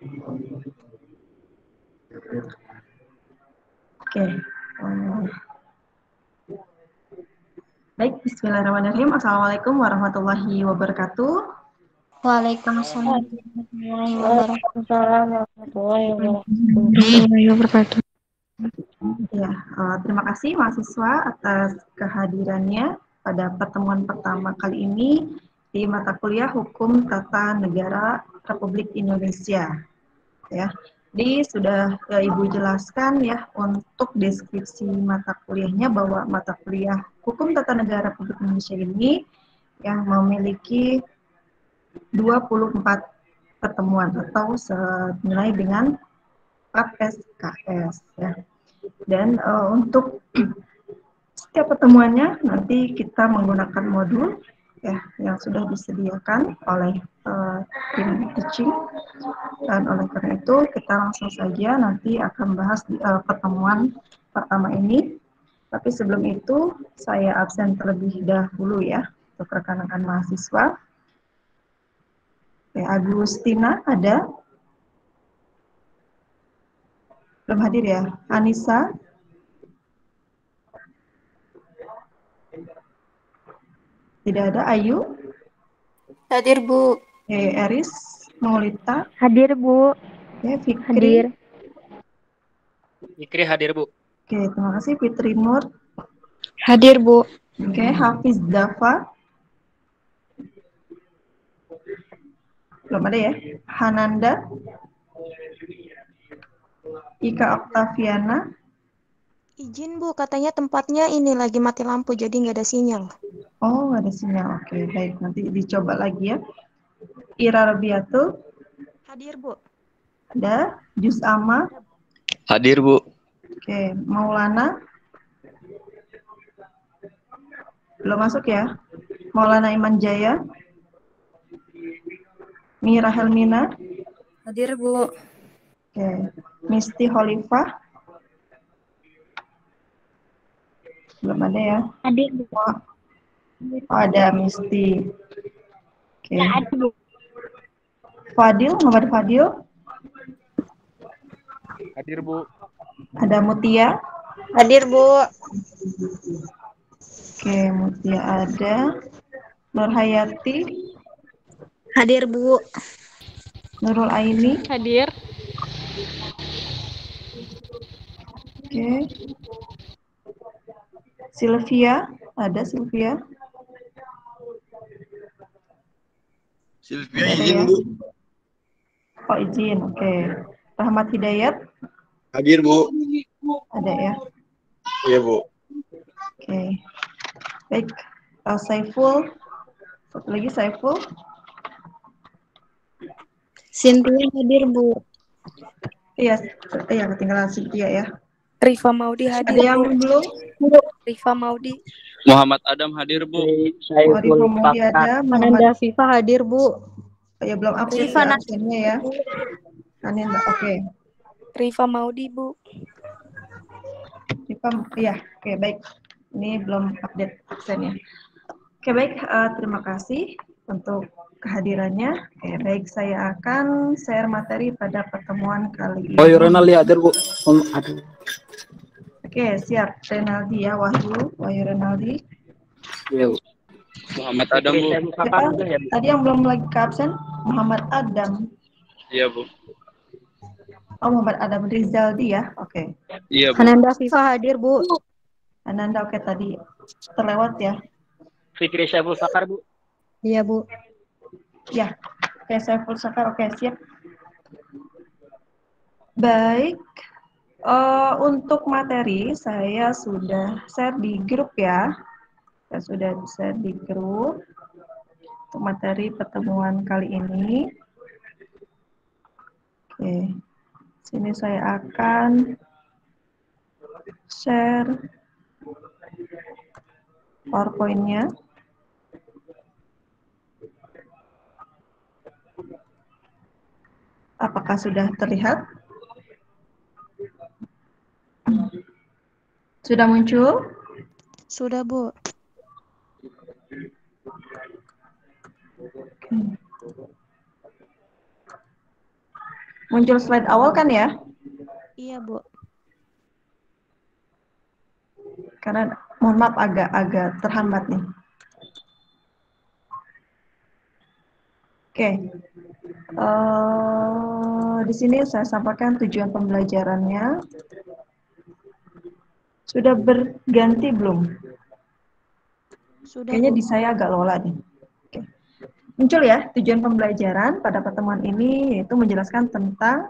Oke. Baik, bismillahirrahmanirrahim. Assalamualaikum warahmatullahi wabarakatuh. Waalaikumsalam warahmatullahi wabarakatuh. Ya, terima kasih mahasiswa atas kehadirannya pada pertemuan pertama kali ini di mata kuliah Hukum Tata Negara Republik Indonesia. Ya, jadi sudah Ibu jelaskan ya untuk deskripsi mata kuliahnya bahwa mata kuliah Hukum Tata Negara Republik Indonesia ini yang memiliki 24 pertemuan atau senilai dengan 4 SKS ya. Dan untuk setiap pertemuannya nanti kita menggunakan modul ya yang sudah disediakan oleh tim teaching, dan oleh karena itu kita langsung saja nanti akan bahas di pertemuan pertama ini. Tapi sebelum itu saya absen terlebih dahulu ya untuk rekan-rekan mahasiswa. Oke, Agustina ada? Belum hadir ya? Anissa? Tidak ada. Ayu? Hadir, Bu. Eris? Maulita? Hadir, Bu. Fikri? Hadir. Fikri hadir, Bu. Oke, terima kasih. Fitri Nur? Hadir, Bu. Oke, Hafiz Dafa? Belum ada ya? Hananda? Ika Oktaviana? Izin, Bu. Katanya tempatnya ini lagi mati lampu, jadi nggak ada sinyal. Oh, ada sinyal. Oke, baik. Nanti dicoba lagi ya. Ira Rabiatul? Hadir, Bu. Ada. Jus Ama? Hadir, Bu. Oke, Maulana? Belum masuk ya? Maulana Iman Jaya? Mira Helmina? Hadir, Bu. Oke, Misti Holifah? Belum ada ya? Hadir, Bu. Oh, ada Misti. Oke. Hadir, Bu. Fadil, Muhammad Fadil? Hadir, Bu. Ada Mutia? Hadir, Bu. Oke, Mutia ada. Nur Hayati? Hadir, Bu. Nurul Aini? Hadir. Oke. Sylvia? Ada Sylvia? Sylvia Ada izin, ya? Bu. Oh, izin. Oke. Rahmat Hidayat? Hadir, Bu. Ada ya? Iya, Bu. Oke. Baik. Saiful? Satu lagi Saiful? Cynthia hadir, Bu. Iya, ketinggalan Cynthia ya. Rifa Maudi hadir, Ada yang Bu. belum? Rifa Maudi. Muhammad Adam hadir, Bu. Arif Maudi ada. Muhammad Fifa hadir, Bu. ya belum update Rifa ya absennya ya. Ananda, oke. Rifa Maudi, Bu. Rifa, iya, oke baik. Ini belum update absennya. Oke baik, terima kasih untuk kehadirannya. Oke baik, saya akan share materi pada pertemuan kali ini. Oh, Renaldi hadir, Bu. Aduh. Oke, siap. Renaldi ya, Wahyu Renaldi. Iya, Bu. Muhammad Adam, Bu. Siapa? Tadi yang belum lagi ke absen, Muhammad Adam. Iya, Bu. Oh, Muhammad Adam Rizaldi ya, oke. Iya, Bu. Hananda Fifa hadir, Bu. Ananda, oke tadi terlewat ya. Fikri Syaful Fakar, Bu. Iya, Bu. Ya, oke, saya full sakar, oke siap. Baik, untuk materi saya sudah share di grup ya. Saya sudah share di grup untuk materi pertemuan kali ini. Oke, sini saya akan share PowerPoint-nya. Apakah sudah terlihat? Sudah muncul? Sudah, Bu. Muncul slide awal kan ya? Iya, Bu. Karena mohon maaf agak terhambat nih. Oke. Di sini saya sampaikan tujuan pembelajarannya. Sudah berganti belum? Sudah, Kayaknya Bu. di saya agak lola nih. Oke. Muncul ya, tujuan pembelajaran pada pertemuan ini yaitu menjelaskan tentang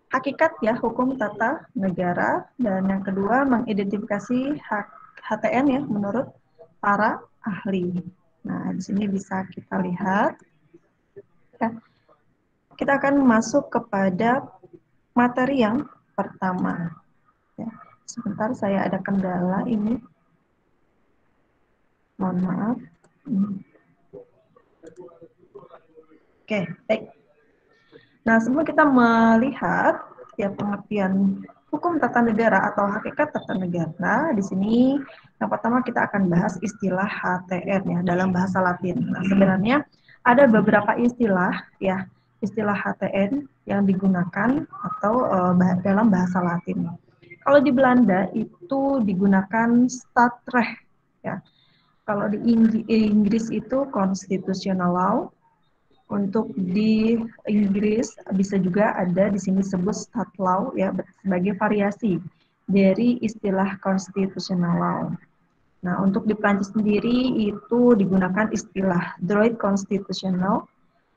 hakikat ya hukum tata negara, dan yang kedua mengidentifikasi HTN ya menurut para ahli. Nah, di sini bisa kita lihat ya. Kita akan masuk kepada materi yang pertama. Ya. Sebentar, saya ada kendala ini. Mohon maaf. Oke, baik. Nah, sebelum kita melihat ya pengertian hukum tata negara atau hakikat tata negara, di sini yang pertama kita akan bahas istilah HTN ya dalam bahasa Latin. Nah, sebenarnya ada beberapa istilah ya, istilah HTN yang digunakan atau dalam bahasa Latin. Kalau di Belanda itu digunakan Stadrecht ya. Kalau di Inggris itu constitutional law. Untuk di Inggris bisa juga ada di sini disebut stat law ya sebagai variasi dari istilah constitutional law. Nah, untuk di Prancis sendiri itu digunakan istilah droit constitutional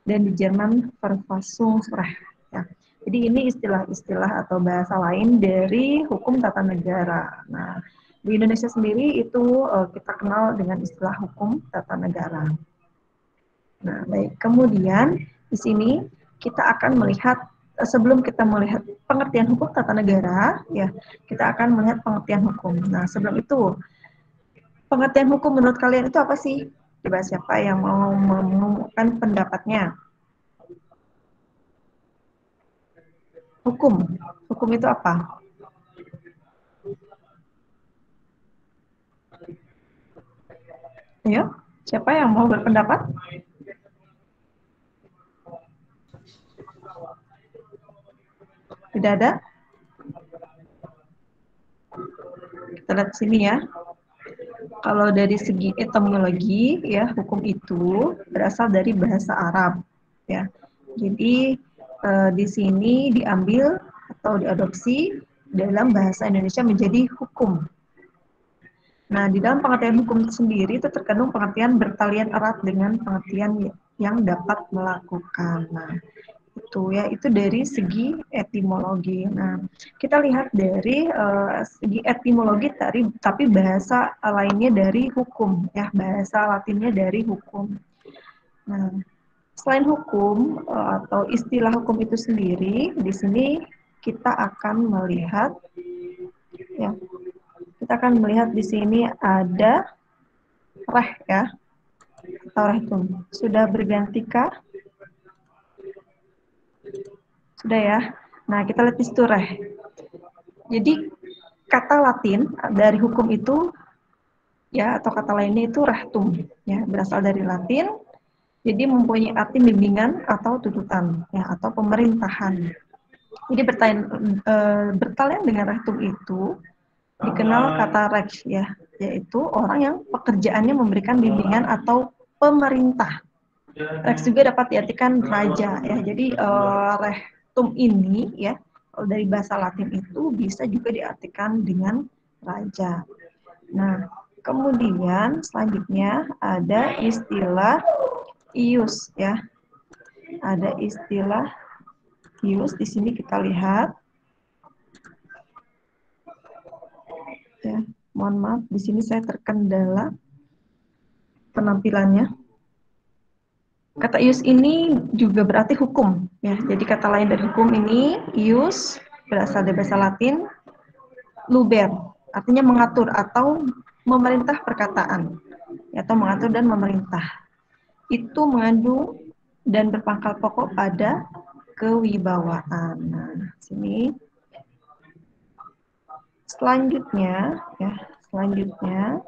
dan di Jerman Verfassungsrecht ya. Jadi ini istilah-istilah atau bahasa lain dari hukum tata negara. Nah, di Indonesia sendiri itu kita kenal dengan istilah hukum tata negara. Nah, baik. Kemudian di sini kita akan melihat sebelum kita melihat pengertian hukum tata negara, ya kita akan melihat pengertian hukum. Nah, sebelum itu pengertian hukum menurut kalian itu apa sih? Coba siapa yang mau mengumumkan pendapatnya? Hukum, hukum itu apa? Ayo, siapa yang mau berpendapat? Tidak ada? Kita lihat sini ya. Kalau dari segi etimologi ya hukum itu berasal dari bahasa Arab ya. Jadi di sini diambil atau diadopsi dalam bahasa Indonesia menjadi hukum. Nah, di dalam pengertian hukum itu sendiri itu terkandung pengertian bertalian erat dengan pengertian yang dapat melakukan. Nah, itu dari segi etimologi. Nah, kita lihat dari segi etimologi tapi bahasa lainnya dari hukum ya, bahasa Latinnya dari hukum. Nah, selain hukum atau istilah hukum itu sendiri, di sini kita akan melihat ya, kita akan melihat di sini ada reh ya, atau rehtum. Sudah bergantikah? Sudah ya. Nah, kita lihat di situ reh. Jadi kata Latin dari hukum itu ya atau kata lainnya itu rehtum ya, berasal dari Latin. Jadi mempunyai arti bimbingan atau tuntutan ya atau pemerintahan. Jadi bertalian dengan rehtum itu dikenal kata rex ya, yaitu orang yang pekerjaannya memberikan bimbingan atau pemerintah. Rex juga dapat diartikan raja ya. Jadi rectum ini ya kalau dari bahasa Latin itu bisa juga diartikan dengan raja. Nah, kemudian selanjutnya ada istilah ius ya. Ada istilah ius di sini kita lihat. Ya, mohon maaf di sini saya terkendala penampilannya. Kata ius ini juga berarti hukum, ya. Jadi kata lain dari hukum ini, ius berasal dari bahasa Latin, luber, artinya mengatur atau memerintah perkataan, atau mengatur dan memerintah. Itu mengandung dan berpangkal pokok pada kewibawaan. Nah, sini selanjutnya, ya, selanjutnya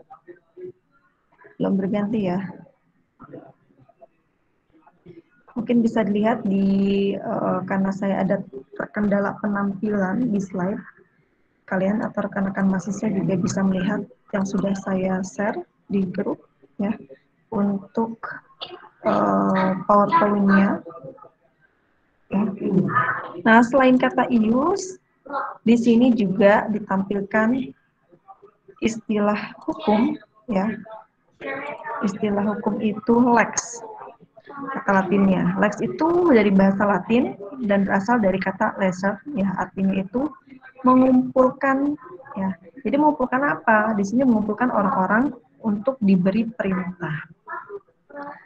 belum berganti ya. Mungkin bisa dilihat di karena saya ada terkendala penampilan di slide, kalian atau rekan-rekan mahasiswa juga bisa melihat yang sudah saya share di grup ya untuk PowerPoint-nya. Nah, selain kata ius, di sini juga ditampilkan istilah hukum ya. Istilah hukum itu lex, kata Latinnya. Lex itu dari bahasa Latin dan berasal dari kata leser ya, artinya itu mengumpulkan ya. Jadi mengumpulkan apa? Di sini mengumpulkan orang-orang untuk diberi perintah.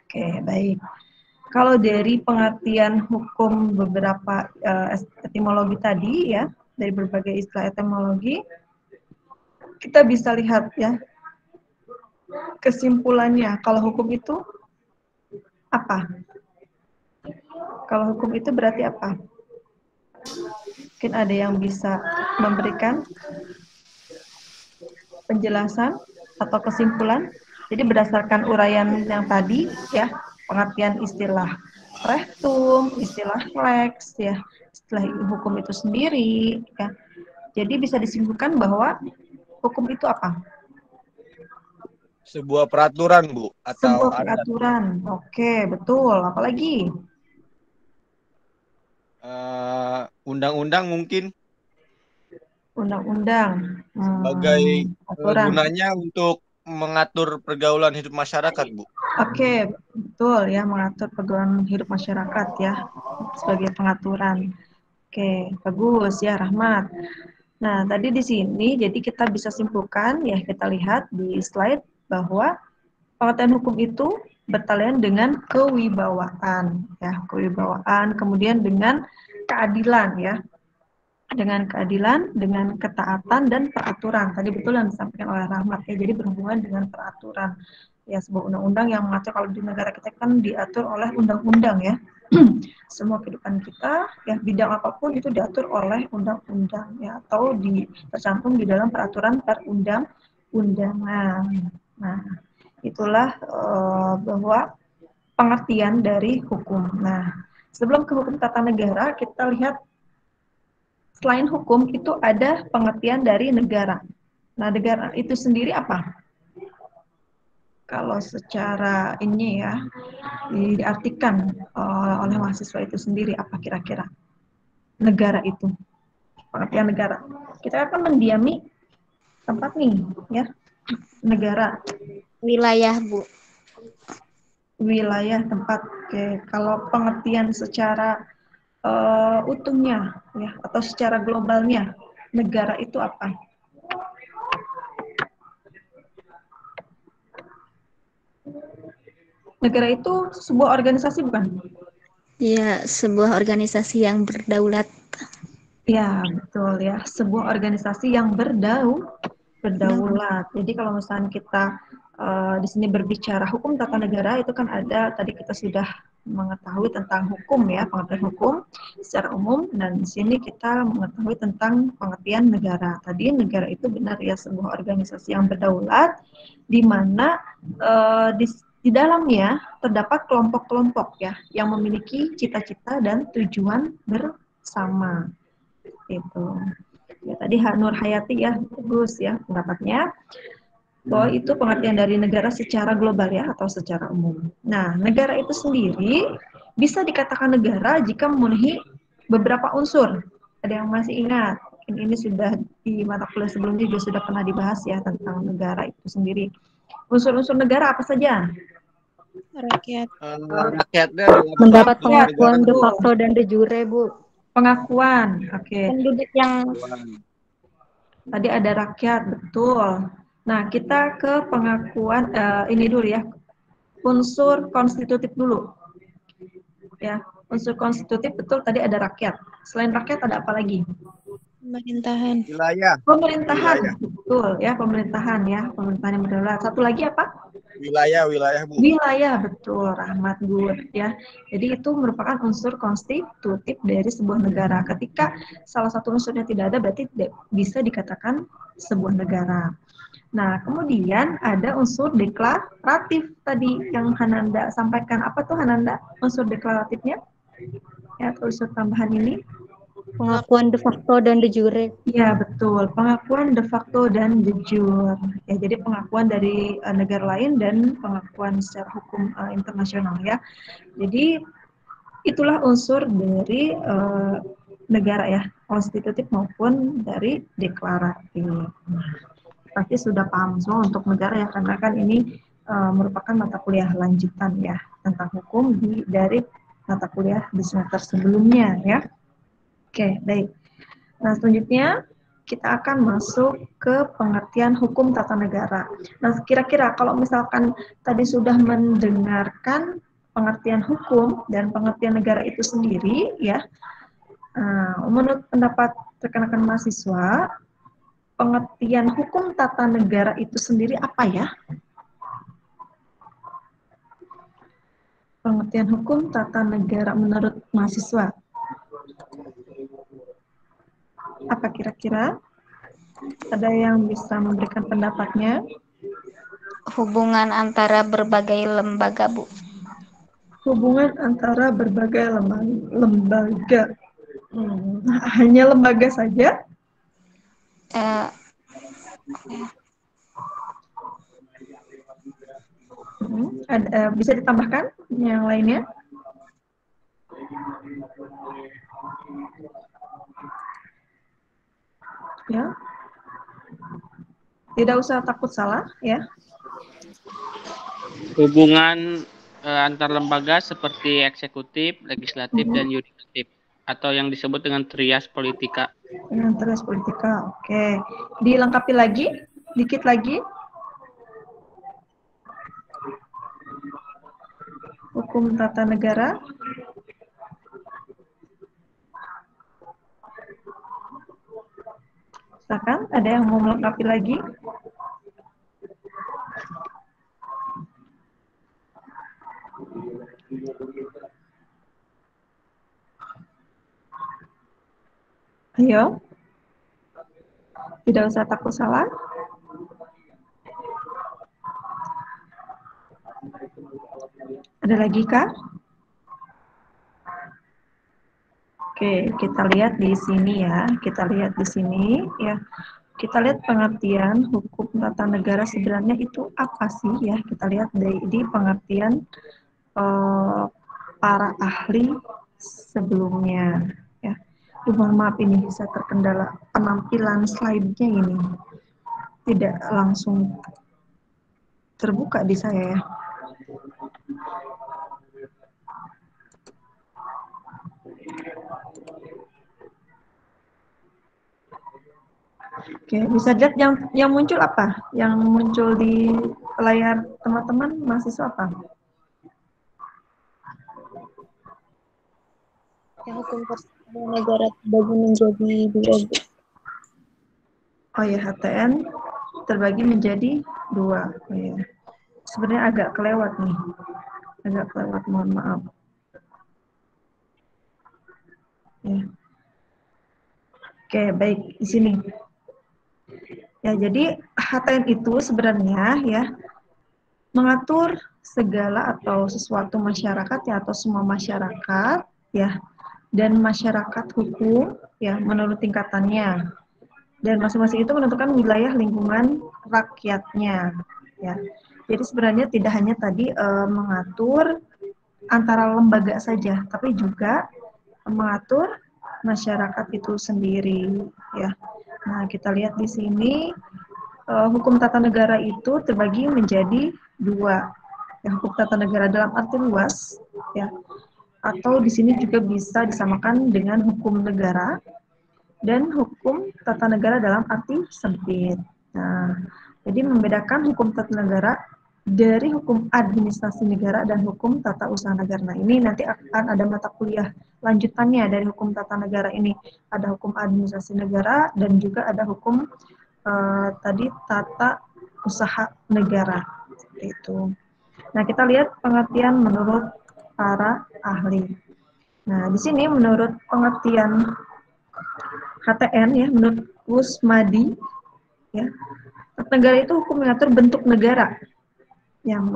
Oke, baik. Kalau dari pengertian hukum beberapa etimologi tadi ya, dari berbagai istilah etimologi, kita bisa lihat ya kesimpulannya. Kalau hukum itu apa? Kalau hukum itu berarti apa? Mungkin ada yang bisa memberikan penjelasan atau kesimpulan. Jadi berdasarkan uraian yang tadi ya, pengertian istilah rectum, istilah lex ya, istilah hukum itu sendiri ya. Jadi bisa disimpulkan bahwa hukum itu apa? Sebuah peraturan, Bu, atau Sebuah adat. peraturan. Oke, betul. Apalagi? Undang-undang mungkin Undang-undang. sebagai Aturan. gunanya untuk mengatur pergaulan hidup masyarakat, Bu. Oke, betul ya, mengatur pergaulan hidup masyarakat ya, sebagai pengaturan. Oke, bagus ya, Rahmat. Nah, tadi di sini jadi kita bisa simpulkan ya, kita lihat di slide bahwa pengertian hukum itu bertalian dengan kewibawaan ya, kewibawaan, kemudian dengan keadilan ya. Dengan keadilan, dengan ketaatan dan peraturan. Tadi betul yang disampaikan oleh Rahmat ya, jadi berhubungan dengan peraturan. Ya, sebuah undang-undang yang mengatur, kalau di negara kita kan diatur oleh undang-undang ya. Semua kehidupan kita ya, bidang apapun itu diatur oleh undang-undang ya, atau tercantum di dalam peraturan perundang-undangan. Nah, itulah bahwa pengertian dari hukum. Nah, sebelum ke hukum tata negara, kita lihat selain hukum itu ada pengertian dari negara. Nah, negara itu sendiri apa? Kalau secara ini ya, diartikan oleh mahasiswa itu sendiri apa kira-kira? Negara itu, pengertian negara. Kita akan mendiami tempat nih, ya, negara. Wilayah, Bu. Wilayah tempat. Oke, kalau pengertian secara utuhnya, ya, atau secara globalnya, negara itu apa? Negara itu sebuah organisasi bukan? Ya, sebuah organisasi yang berdaulat. Ya, betul ya. Sebuah organisasi yang berdaulat. Jadi kalau misalnya kita di sini berbicara hukum tata negara, itu kan ada, tadi kita sudah mengetahui tentang hukum ya, pengertian hukum secara umum, dan di sini kita mengetahui tentang pengertian negara. Tadi negara itu benar ya, sebuah organisasi yang berdaulat, di mana di dalamnya terdapat kelompok-kelompok ya, yang memiliki cita-cita dan tujuan bersama. Itu ya, tadi Nur Hayati ya, bagus ya pendapatnya bahwa itu pengertian dari negara secara global ya, atau secara umum. Nah, negara itu sendiri bisa dikatakan negara jika memenuhi beberapa unsur. Ada yang masih ingat? Ini sudah di mata kuliah sebelumnya juga sudah pernah dibahas ya tentang negara itu sendiri. Unsur-unsur negara apa saja? Rakyat. Rakyatnya Mendapat pengakuan de facto dan de jure, Bu. Pengakuan, oke. Penduduk yang Tadi ada rakyat, betul. Nah, kita ke pengakuan ini dulu ya. Unsur konstitutif dulu. Ya, unsur konstitutif betul, tadi ada rakyat. Selain rakyat ada apa lagi? pemerintahan. wilayah. Pemerintahan, Wilayah. betul ya, pemerintahan yang berdaulat. Satu lagi apa? Wilayah, Bu. Wilayah, betul, Rahmat Gur ya. Jadi itu merupakan unsur konstitutif dari sebuah negara. Ketika salah satu unsurnya tidak ada, berarti tidak bisa dikatakan sebuah negara. Nah, kemudian ada unsur deklaratif tadi yang Hananda sampaikan. Apa tuh Hananda unsur deklaratifnya? Ya, unsur tambahan ini. Pengakuan de facto dan de jure. Ya, betul. Pengakuan de facto dan de jure. Ya, jadi pengakuan dari negara lain dan pengakuan secara hukum internasional ya. Jadi itulah unsur dari negara ya, konstitutif maupun dari deklaratif. Pasti sudah paham semua untuk negara ya, karena kan ini merupakan mata kuliah lanjutan ya tentang hukum dari mata kuliah di semester sebelumnya ya. Oke, baik. Nah, selanjutnya kita akan masuk ke pengertian hukum tata negara. Nah, kira-kira kalau misalkan tadi sudah mendengarkan pengertian hukum dan pengertian negara itu sendiri, ya, menurut pendapat rekan-rekan mahasiswa, pengertian hukum tata negara itu sendiri apa ya? Pengertian hukum tata negara menurut mahasiswa. Apa kira-kira? Ada yang bisa memberikan pendapatnya? Hubungan antara berbagai lembaga, Bu. Hubungan antara berbagai lembaga. Hanya lembaga saja? Bisa ditambahkan yang lainnya? Ya, tidak usah takut salah ya. Hubungan antar lembaga seperti eksekutif, legislatif, dan yudikatif, atau yang disebut dengan trias politika. Dengan trias politika, oke. Dilengkapi lagi, dikit lagi. Hukum tata negara. Silakan, ada yang mau melengkapi lagi? Ayo. Tidak usah takut salah. Ada lagi kah? Oke, kita lihat di sini ya. Kita lihat di sini ya. Kita lihat pengertian hukum tata negara sebenarnya itu apa sih ya? Kita lihat di pengertian para ahli sebelumnya ya. Mohon maaf ini bisa terkendala penampilan slide-nya ini tidak langsung terbuka di saya ya. Oke, bisa lihat yang muncul apa? Yang muncul di layar teman-teman mahasiswa apa? Yang hukum tata negara terbagi menjadi dua. Oh ya, HTN terbagi menjadi dua. Oh, ya. Sebenarnya agak kelewat nih. Agak kelewat, mohon maaf. Ya. Oke, baik, di sini. Ya, jadi HTN itu sebenarnya ya mengatur segala atau sesuatu masyarakat ya, atau semua masyarakat ya, dan masyarakat hukum ya menurut tingkatannya, dan masing-masing itu menentukan wilayah lingkungan rakyatnya ya. Jadi sebenarnya tidak hanya tadi mengatur antara lembaga saja, tapi juga mengatur masyarakat itu sendiri ya. Nah, kita lihat di sini hukum tata negara itu terbagi menjadi dua. Ya, hukum tata negara dalam arti luas ya, atau di sini juga bisa disamakan dengan hukum negara, dan hukum tata negara dalam arti sempit. Nah, jadi membedakan hukum tata negara dari hukum administrasi negara dan hukum tata usaha negara. Nah, ini nanti akan ada mata kuliah lanjutannya dari hukum tata negara ini. Ada hukum administrasi negara dan juga ada hukum tadi tata usaha negara. Itu. Nah, kita lihat pengertian menurut para ahli. Nah, di sini menurut pengertian HTN ya, menurut Kusmadi ya, negara itu hukum mengatur bentuk negara yang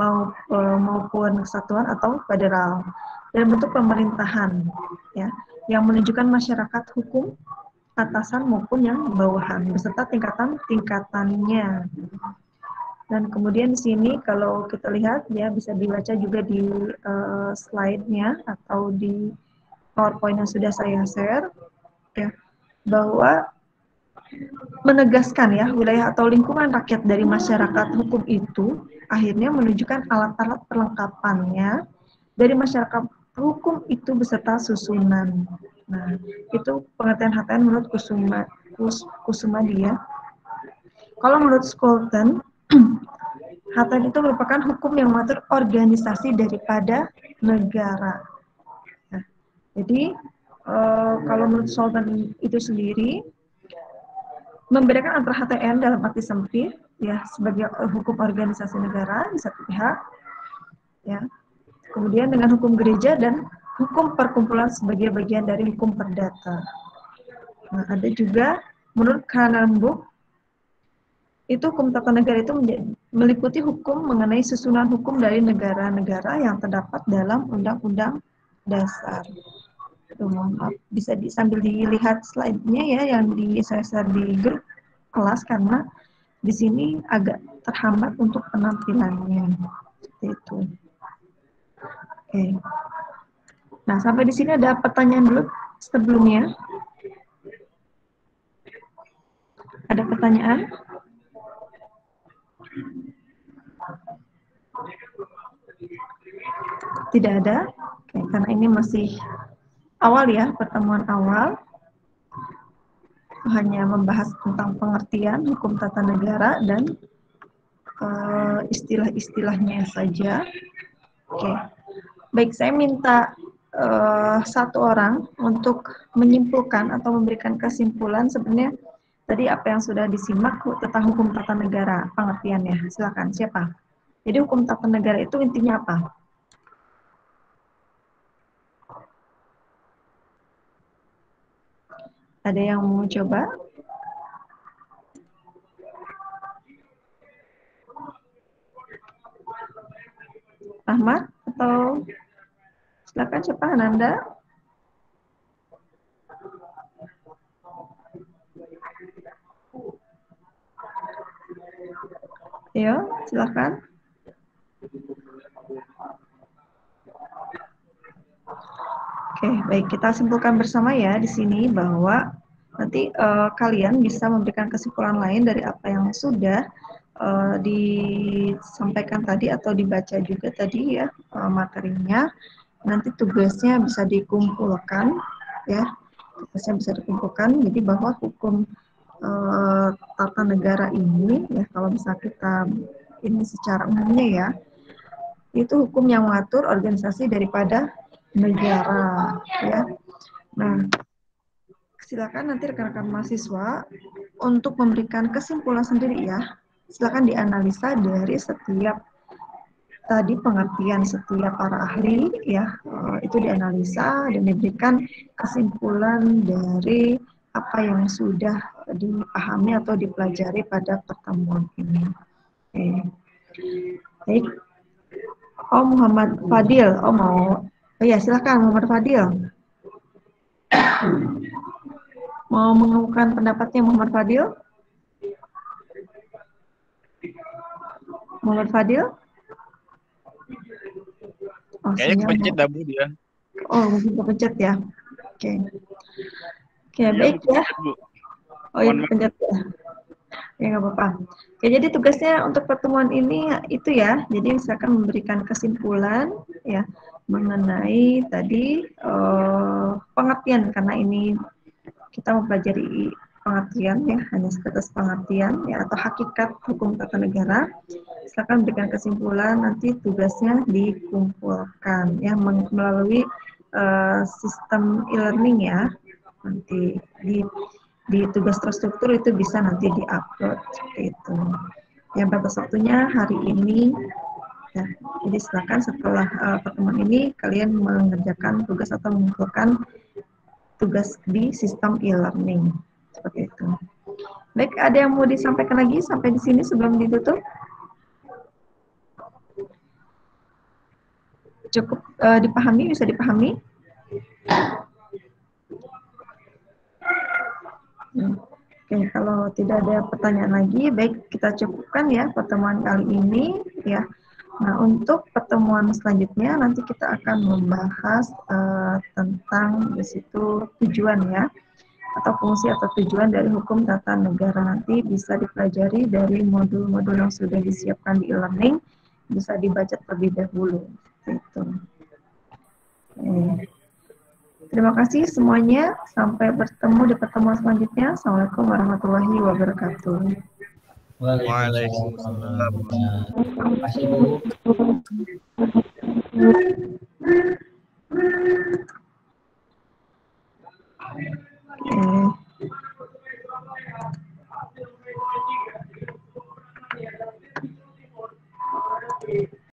maupun kesatuan atau federal dan bentuk pemerintahan ya. yang menunjukkan masyarakat hukum atasan maupun yang bawahan beserta tingkatannya. Dan kemudian di sini kalau kita lihat ya bisa dibaca juga di slide-nya atau di PowerPoint yang sudah saya share ya, bahwa menegaskan ya wilayah atau lingkungan rakyat dari masyarakat hukum itu akhirnya menunjukkan alat-alat perlengkapannya dari masyarakat hukum itu beserta susunan. Nah, itu pengertian HTN menurut Kusumadi ya. Kalau menurut Scholten, HTN itu merupakan hukum yang mengatur organisasi daripada negara. Nah, jadi kalau menurut Scholten itu sendiri membedakan antara HTN dalam arti sempit ya sebagai hukum organisasi negara di satu pihak ya, kemudian dengan hukum gereja dan hukum perkumpulan sebagai bagian dari hukum perdata. Nah, ada juga menurut Cranenburg itu hukum tata negara itu meliputi hukum mengenai susunan hukum dari negara-negara yang terdapat dalam undang-undang dasar. Mohon maaf, bisa sambil dilihat slide-nya ya yang saya share di grup kelas karena di sini agak terhambat untuk penampilannya. Seperti itu. Oke. Nah, sampai di sini ada pertanyaan dulu sebelumnya. Ada pertanyaan? Tidak ada? Oke, karena ini masih awal ya, pertemuan awal. Hanya membahas tentang pengertian hukum tata negara dan istilah-istilahnya saja. Oke, baik, saya minta satu orang untuk menyimpulkan atau memberikan kesimpulan sebenarnya tadi apa yang sudah disimak tentang hukum tata negara, pengertiannya. Silakan, siapa? Jadi hukum tata negara itu intinya apa? Ada yang mau coba? Ahmad atau silakan siapa? Ananda? Ayo, silakan. Oke, baik, kita simpulkan bersama ya di sini bahwa nanti kalian bisa memberikan kesimpulan lain dari apa yang sudah disampaikan tadi atau dibaca juga tadi ya materinya. Nanti tugasnya bisa dikumpulkan ya, tugasnya bisa dikumpulkan. Jadi bahwa hukum tata negara ini ya kalau bisa kita ini secara umumnya ya, itu hukum yang mengatur organisasi daripada negara ya. Nah, silakan nanti rekan-rekan mahasiswa untuk memberikan kesimpulan sendiri ya. Silakan dianalisa dari setiap tadi pengertian setiap para ahli ya, itu dianalisa dan diberikan kesimpulan dari apa yang sudah dipahami atau dipelajari pada pertemuan ini. Oke. Baik. Oh, Muhammad Fadil, oh ya silakan Muhammad Fadil. Mau mengumumkan pendapatnya Muhammad Fadil? Muhammad Fadil? Oh, Kayaknya kepencet dah Bu dia. Oh, mungkin kepencet ya. Oke. Oke, baik ya. Oh, ya kepencet ya. Ya, nggak apa-apa. Oke, jadi tugasnya untuk pertemuan ini itu ya. Jadi misalkan memberikan kesimpulan ya mengenai tadi pengertian karena ini kita mempelajari pengertian ya, hanya sebatas pengertian ya atau hakikat hukum tata negara. Silakan berikan kesimpulan, nanti tugasnya dikumpulkan ya melalui sistem e-learning ya. Nanti di tugas terstruktur itu bisa nanti diupload seperti itu. Yang batas waktunya hari ini. Ya, jadi silakan setelah pertemuan ini kalian mengerjakan tugas atau mengumpulkan tugas di sistem e-learning seperti itu. Baik, ada yang mau disampaikan lagi sampai di sini sebelum ditutup? Cukup dipahami, bisa dipahami? Oke, kalau tidak ada pertanyaan lagi, baik kita cukupkan ya pertemuan kali ini ya. Nah, untuk pertemuan selanjutnya nanti kita akan membahas tentang di situ tujuan ya, atau fungsi atau tujuan dari hukum tata negara. Nanti bisa dipelajari dari modul-modul yang sudah disiapkan di e-learning, bisa dibaca terlebih dahulu. Gitu. Terima kasih semuanya. Sampai bertemu di pertemuan selanjutnya. Assalamualaikum warahmatullahi wabarakatuh. Waalaikumsalam. Terima kasih Bu.